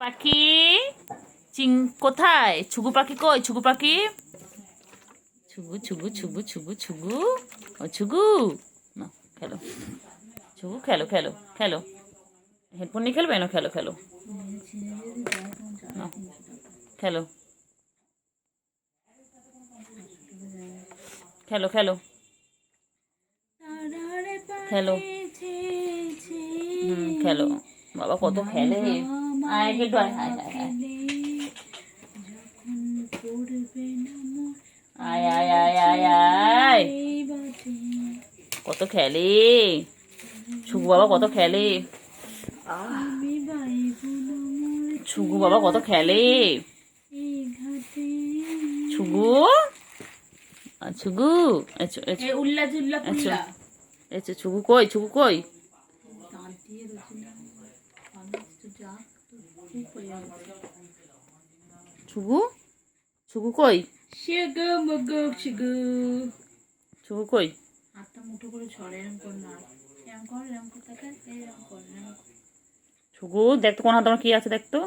পাখি চিং কোথায়? ছুগু পাখি কই? ছুগু পাখি, ছুগু ছুগু ছুগু ছুগু ছুগু, ও ছুগু, না খেলো, ছুগু খেলো খেলো খেলো, হেডফোন নিয়ে খেলবে না? খেলো খেলো, নাও, খেলো খেলো খেলো খেলো, খেলো। বাবা কত খেলে, আয় একটু আয়, আয় আয় আয় আয় আয় আয় আয়, কত খেলে ছুগু বাবা, কত খেলে ছুগু বাবা, কত খেলে ছুগু, ছুগু, ছুগু কই? ছুগু কই? ছুগু, ছুগু কই? ছুগু কই? হাতটা মুঠো করে ছড়ে, এরম কর না, এরম কর, এরম কর, এরম কর, ছুগু দেখ তো কোন হাতে আমার কি আছে, দেখ তো।